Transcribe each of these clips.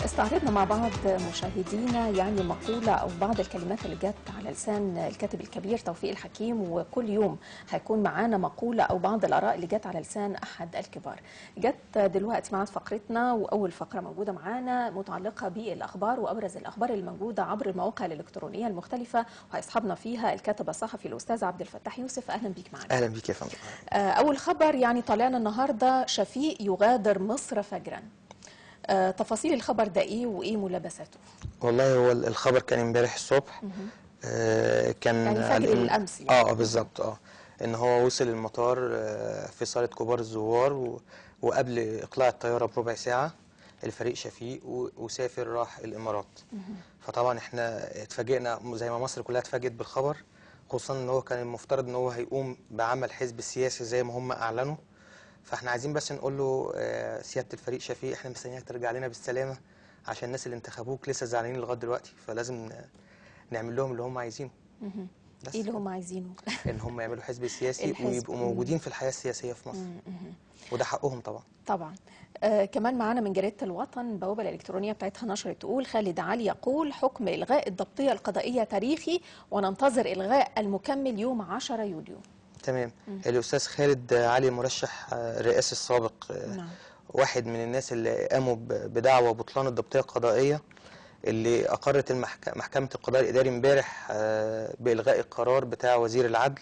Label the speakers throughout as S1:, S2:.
S1: استعرضنا مع بعض مشاهدينا يعني مقولة أو بعض الكلمات اللي جت على لسان الكاتب الكبير توفيق الحكيم، وكل يوم هيكون معانا مقولة أو بعض الآراء اللي جت على لسان أحد الكبار. جت دلوقتي معانا فقرتنا، وأول فقرة موجودة معانا متعلقة بالأخبار وأبرز الأخبار اللي موجودة عبر المواقع الإلكترونية المختلفة، وهيصحبنا فيها الكاتب الصحفي الأستاذ عبد الفتاح يوسف. أهلا بيك معانا.
S2: أهلا بيك يا فندم.
S1: أول خبر يعني طلعنا النهاردة: شفيق يغادر مصر فجرا. تفاصيل الخبر ده ايه وايه ملابساته؟
S2: والله هو الخبر كان امبارح الصبح. كان
S1: يعني فجر الامس يعني.
S2: بالظبط. ان هو وصل المطار في صالة كبار الزوار، وقبل اقلاع الطيارة بربع ساعة الفريق شفيق وسافر راح الامارات. فطبعا احنا اتفاجئنا زي ما مصر كلها اتفاجئت بالخبر، خصوصا ان هو كان المفترض ان هو هيقوم بعمل حزب سياسي زي ما هم اعلنوا. فاحنا عايزين بس نقول له سياده الفريق شفيق، احنا مستنيينك ترجع لنا بالسلامه، عشان الناس اللي انتخبوك لسه زعلانين لغايه دلوقتي، فلازم نعمل لهم اللي هم عايزينه.
S1: ايه اللي هم عايزينه؟
S2: ان هم يعملوا حزب سياسي ويبقوا موجودين في الحياه السياسيه في مصر. وده حقهم طبعا.
S1: طبعا. كمان معانا من جريدة الوطن البوابة الإلكترونية بتاعتها نشر تقول: خالد علي يقول حكم إلغاء الضبطية القضائية تاريخي، وننتظر إلغاء المكمل يوم 10 يوليو.
S2: تمام. الأستاذ خالد علي مرشح رئاسي السابق،
S1: نعم.
S2: واحد من الناس اللي قاموا بدعوى بطلان الضبطية القضائية اللي أقرت محكمة القضاء الإداري امبارح بإلغاء القرار بتاع وزير العدل.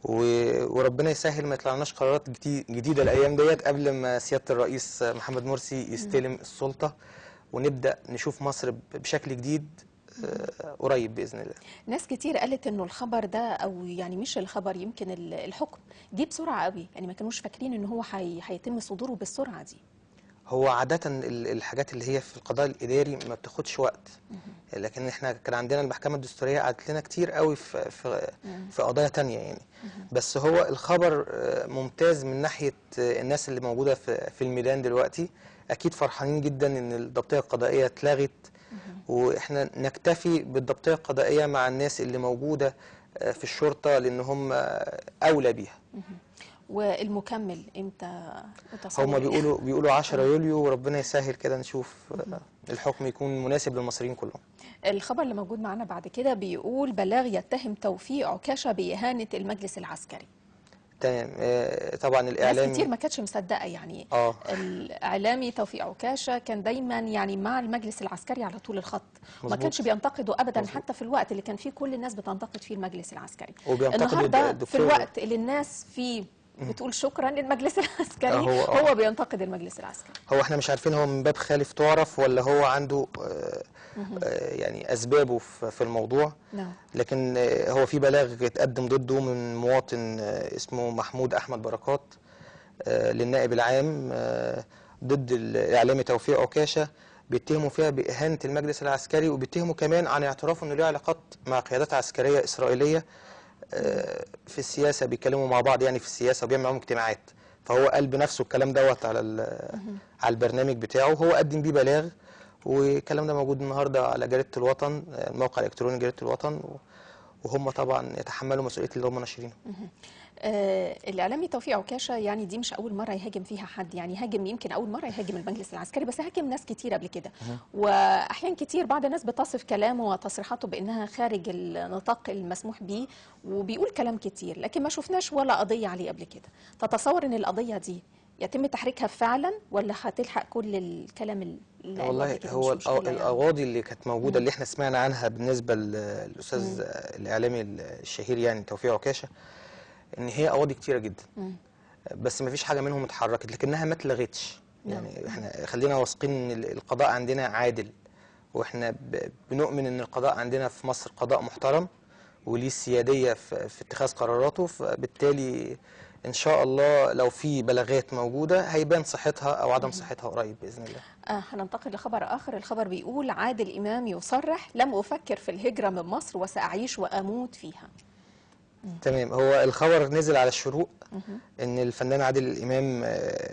S2: وربنا يسهل ما يطلعناش قرارات جديدة الأيام ديت قبل ما سيادة الرئيس محمد مرسي يستلم السلطة، ونبدأ نشوف مصر بشكل جديد قريب بإذن الله.
S1: ناس كتير قالت انه الخبر ده، او يعني مش الخبر، يمكن الحكم جه بسرعه قوي، يعني ما كانوش فاكرين ان هو هيتم صدوره بالسرعه دي.
S2: هو عادة الحاجات اللي هي في القضاء الإداري ما بتاخدش وقت، لكن احنا كان عندنا المحكمة الدستورية قعدت لنا كتير قوي في قضايا تانية يعني. بس هو الخبر ممتاز من ناحية الناس اللي موجودة في الميدان دلوقتي، أكيد فرحانين جدا إن الضبطية القضائية اتلغت، واحنا نكتفي بالضبطية القضائية مع الناس اللي موجودة في الشرطة لأن هم أولى بيها.
S1: والمكمل امتى
S2: هم بيقولوا 10 يوليو، وربنا يسهل كده نشوف الحكم يكون مناسب للمصريين كلهم.
S1: الخبر اللي موجود معنا بعد كده بيقول: بلاغ يتهم توفيق عكاشة بإهانة المجلس العسكري.
S2: تمام. طبعا الاعلامي
S1: ناس كتير ما كانتش مصدقه يعني. الاعلامي توفيق عكاشة كان دايما يعني مع المجلس العسكري على طول الخط، ما كانش بينتقده ابدا. مزبوط. حتى في الوقت اللي كان فيه كل الناس بتنتقد فيه المجلس العسكري، النهارده في الوقت اللي الناس فيه بتقول شكرا للمجلس العسكري هو بينتقد المجلس العسكري.
S2: هو احنا مش عارفين هو من باب خالف تعرف ولا هو عنده يعني اسبابه في الموضوع.
S1: نعم.
S2: لكن هو في بلاغ اتقدم ضده من مواطن اسمه محمود احمد بركات للنائب العام ضد الاعلامي توفيق عكاشة، بيتهموا فيها باهانه المجلس العسكري، وبيتهموا كمان عن اعترافه انه له علاقات مع قيادات عسكريه اسرائيليه في السياسه، بيتكلموا مع بعض يعني في السياسه وبيعمل معاهم اجتماعات. فهو قال بنفسه الكلام دوت على البرنامج بتاعه، وهو قدم بيه بلاغ، والكلام ده موجود النهارده على جريده الوطن، الموقع الالكتروني جريده الوطن، وهم طبعا يتحملوا مسؤوليه اللي هم ناشرينه.
S1: الاعلامي توفيق عكاشة يعني دي مش اول مره يهاجم فيها حد، يعني هاجم، يمكن اول مره يهاجم المجلس العسكري، بس هاجم ناس كتير قبل كده. واحيان كتير بعض الناس بتصف كلامه وتصريحاته بانها خارج النطاق المسموح به، وبيقول كلام كتير، لكن ما شفناش ولا قضيه عليه قبل كده. تتصور ان القضيه دي يتم تحريكها فعلا، ولا هتلحق كل الكلام اللي
S2: والله هو القواضي اللي كانت موجوده اللي احنا سمعنا عنها بالنسبه للاستاذ الاعلامي الشهير يعني توفيق عكاشة، ان هي قواضي كتيره جدا، بس ما فيش حاجه منهم اتحركت، لكنها ما اتلغتش. يعني احنا خلينا واثقين ان القضاء عندنا عادل، واحنا بنؤمن ان القضاء عندنا في مصر قضاء محترم وليه السياديه في اتخاذ قراراته، فبالتالي ان شاء الله لو في بلاغات موجوده هيبان صحتها او عدم صحتها قريب باذن الله.
S1: هننتقل لخبر اخر. الخبر بيقول: عادل امام يصرح: لم افكر في الهجره من مصر وساعيش واموت فيها.
S2: تمام. هو الخبر نزل على الشروق ان الفنان عادل امام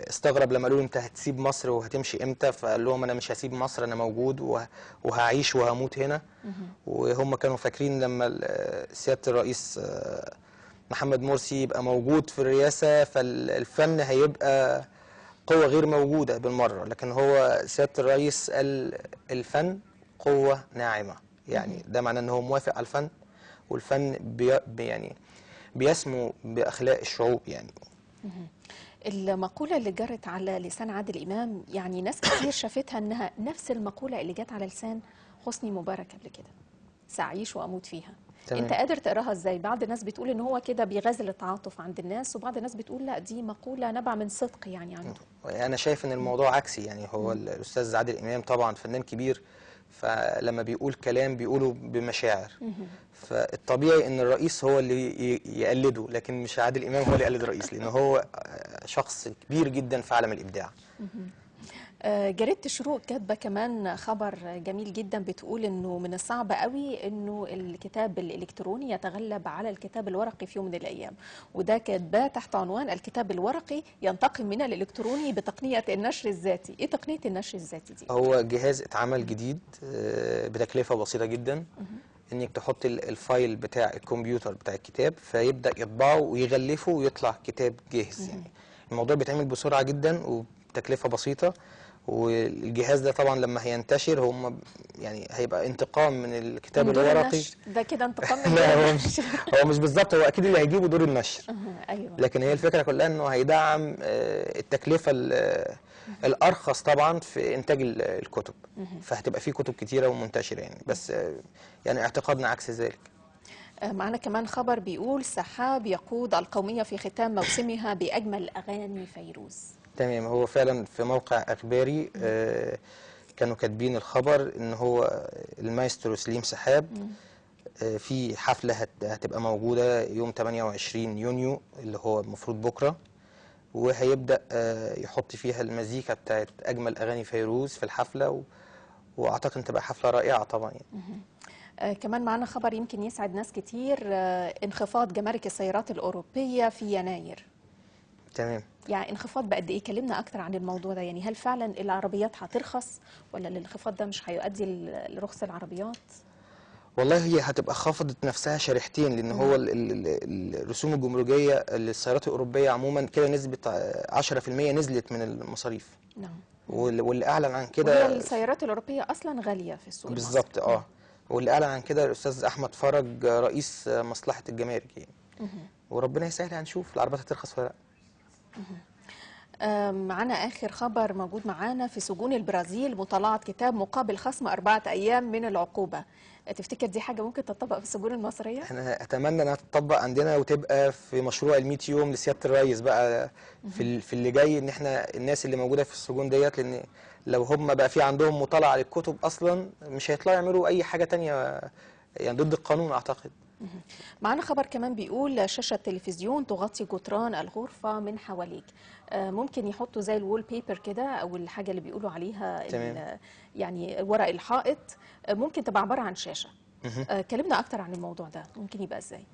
S2: استغرب لما قالوا له انت هتسيب مصر وهتمشي امتى، فقال لهم انا مش هسيب مصر، انا موجود وهعيش وهموت هنا. وهم كانوا فاكرين لما سياده الرئيس محمد مرسي يبقى موجود في الرئاسه فالفن هيبقى قوة غير موجودة بالمرة، لكن هو سيادة الرئيس قال الفن قوة ناعمة، يعني ده معناه ان هو موافق على الفن، والفن يعني بيسمو بأخلاق الشعوب يعني.
S1: المقولة اللي جرت على لسان عادل إمام يعني ناس كتير شافتها إنها نفس المقولة اللي جت على لسان حسني مبارك قبل كده، سأعيش وأموت فيها. أنت
S2: تمام.
S1: قادر تقراها إزاي؟ بعض الناس بتقول إن هو كده بيغازل التعاطف عند الناس، وبعض الناس بتقول لا دي مقولة نبع من صدق يعني عنده.
S2: انا شايف ان الموضوع عكسي، يعني هو الاستاذ عادل امام طبعا فنان كبير، فلما بيقول كلام بيقوله بمشاعر، فالطبيعي ان الرئيس هو اللي يقلده، لكن مش عادل امام هو اللي يقلد الرئيس، لان هو شخص كبير جدا في عالم الابداع.
S1: جريدة الشروق كاتبة كمان خبر جميل جدا، بتقول انه من الصعب قوي انه الكتاب الالكتروني يتغلب على الكتاب الورقي في يوم من الايام، وده كاتباه تحت عنوان الكتاب الورقي ينتقم من الالكتروني بتقنية النشر الذاتي. ايه تقنية النشر الذاتي دي؟
S2: هو جهاز اتعمل جديد بتكلفة بسيطة جدا، انك تحط الفايل بتاع الكمبيوتر بتاع الكتاب فيبدأ يطبعه ويغلفه ويطلع كتاب جاهز. يعني الموضوع بيتعمل بسرعة جدا وبتكلفة بسيطة، والجهاز ده طبعا لما هينتشر هم يعني هيبقى انتقام من الكتاب
S1: من دور
S2: الورقي.
S1: النشر ده كده انتقام من دور
S2: لا
S1: النشر.
S2: هو مش بالظبط، هو اكيد اللي هيجيبه دور النشر،
S1: ايوه.
S2: لكن هي الفكرة كلها انه هيدعم التكلفة الارخص طبعا في انتاج الكتب، فهتبقى في كتب كتيرة ومنتشرة يعني، بس يعني اعتقادنا عكس ذلك.
S1: معنا كمان خبر بيقول سحاب يقود القومية في ختام موسمها بأجمل أغاني فيروز.
S2: تمام، هو فعلا في موقع اخباري كانوا كاتبين الخبر ان هو المايسترو سليم سحاب في حفلة هتبقى موجودة يوم 28 يونيو اللي هو المفروض بكرة، وهيبدأ يحط فيها المزيكا بتاعت أجمل أغاني فيروز في الحفلة، وأعتقد تبقى حفلة رائعة طبعا يعني.
S1: كمان معنا خبر يمكن يسعد ناس كتير، انخفاض جمارك السيارات الأوروبية في يناير.
S2: تمام.
S1: يعني انخفاض بقد ايه؟ كلمنا اكتر عن الموضوع ده، يعني هل فعلا العربيات هترخص ولا الانخفاض ده مش هيؤدي لرخص العربيات؟
S2: والله هي هتبقى خفضت نفسها شريحتين، لأن هو الرسوم الجمركية للسيارات الأوروبية عموما كده نسبة 10% نزلت من المصاريف.
S1: نعم.
S2: واللي أعلن عن
S1: وهي
S2: كده
S1: السيارات الأوروبية أصلا غالية في السوق المصري.
S2: بالظبط واللي أعلن عن كده الأستاذ أحمد فرج رئيس مصلحة الجمارك يعني. وربنا يسهل، هنشوف العربيات هترخص ولا لا.
S1: معانا آخر خبر موجود معانا، في سجون البرازيل مطالعة كتاب مقابل خصم 4 أيام من العقوبة. تفتكر دي حاجة ممكن تطبق في السجون المصرية؟
S2: احنا اتمنى انها تطبق عندنا وتبقى في مشروع ال100 يوم لسيادة الرئيس بقى في اللي جاي، ان احنا الناس اللي موجودة في السجون ديت، لان لو هم بقى في عندهم مطالعة على الكتب اصلا مش هيطلعوا يعملوا اي حاجة تانية يعني ضد القانون اعتقد.
S1: معنا خبر كمان بيقول شاشة تلفزيون تغطي جدران الغرفة من حواليك. ممكن يحطوا زي الوول بيبر كده، او الحاجة اللي بيقولوا عليها
S2: تمام.
S1: يعني ورق الحائط، ممكن تبقى عبارة عن شاشة. كلمنا اكتر عن الموضوع ده، ممكن يبقى ازاي؟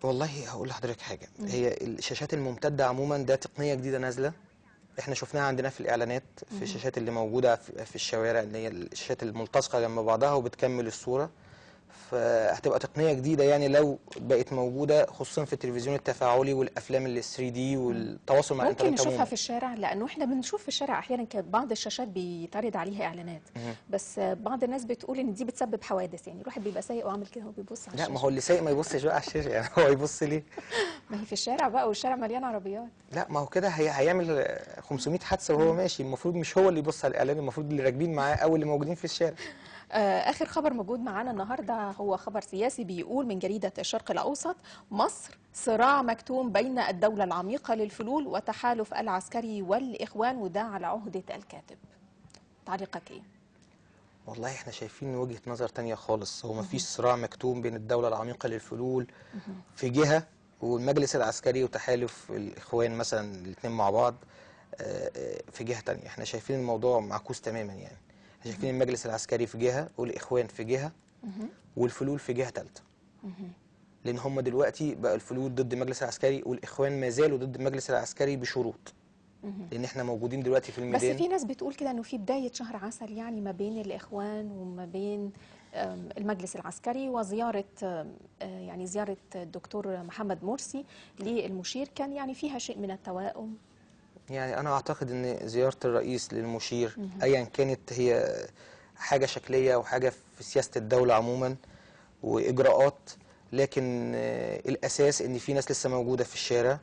S2: والله هقول لحضرتك حاجة، هي الشاشات الممتدة عموما ده تقنية جديدة نازلة، احنا شفناها عندنا في الاعلانات في الشاشات اللي موجودة في الشوارع، اللي هي الشاشات الملتصقة جنب بعضها وبتكمل الصورة، فهتبقى تقنية جديدة يعني لو بقت موجودة، خصوصا في التلفزيون التفاعلي والأفلام ال 3D والتواصل مع
S1: ممكن
S2: الإنترنت
S1: نشوفها
S2: عموما.
S1: في الشارع، لانه احنا بنشوف في الشارع احيانا كانت بعض الشاشات بيتعرض عليها اعلانات، بس بعض الناس بتقول ان دي بتسبب حوادث، يعني الواحد بيبقى سايق وعامل كده وبيبص على
S2: لا، ما
S1: الشاشة.
S2: هو اللي سايق ما يبصش بقى على الشاشة يعني هو يبص ليه؟
S1: ما هي في الشارع بقى، والشارع مليان عربيات.
S2: لا، ما هو كده هيعمل 500 حادثة وهو ماشي، المفروض مش هو اللي يبص على الإعلان، المفروض اللي راكبين معاه أو اللي موجودين في الشارع.
S1: آخر خبر موجود معانا النهاردة هو خبر سياسي، بيقول من جريدة الشرق الأوسط: مصر صراع مكتوم بين الدولة العميقة للفلول وتحالف العسكري والإخوان، وده على عهدة الكاتب. تعليقك إيه؟
S2: والله احنا شايفين وجهة نظر تانية خالص، هو ما فيش صراع مكتوم بين الدولة العميقة للفلول في جهة والمجلس العسكري وتحالف الإخوان مثلا الاثنين مع بعض في جهة تانية. احنا شايفين الموضوع معكوس تماما يعني، احنا شايفين المجلس العسكري في جهة والإخوان في جهة والفلول في جهة ثالثة، لأن هم دلوقتي بقى الفلول ضد المجلس العسكري والإخوان ما زالوا ضد المجلس العسكري بشروط، لأن احنا موجودين دلوقتي في
S1: بس
S2: الميدان.
S1: في ناس بتقول كده انه في بداية شهر عسل يعني ما بين الإخوان وما بين المجلس العسكري، وزيارة يعني زيارة الدكتور محمد مرسي للمشير كان يعني فيها شيء من التوائم.
S2: يعني أنا أعتقد إن زيارة الرئيس للمشير أيا كانت هي حاجة شكلية أو حاجة في سياسة الدولة عموما وإجراءات، لكن الأساس إن في ناس لسه موجودة في الشارع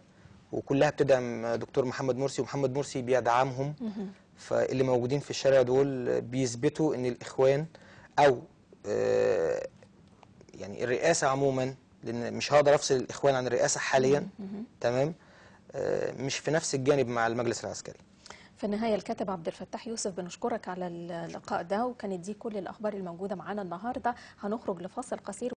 S2: وكلها بتدعم دكتور محمد مرسي، ومحمد مرسي بيدعمهم. فاللي موجودين في الشارع دول بيثبتوا إن الإخوان أو يعني الرئاسة عموما، لأن مش هقدر أفصل الإخوان عن الرئاسة حاليا، تمام، مش في نفس الجانب مع المجلس العسكري.
S1: في النهاية الكاتب عبد الفتاح يوسف بنشكرك على اللقاء ده، وكانت دي كل الأخبار الموجودة معانا النهاردة. هنخرج لفاصل قصير.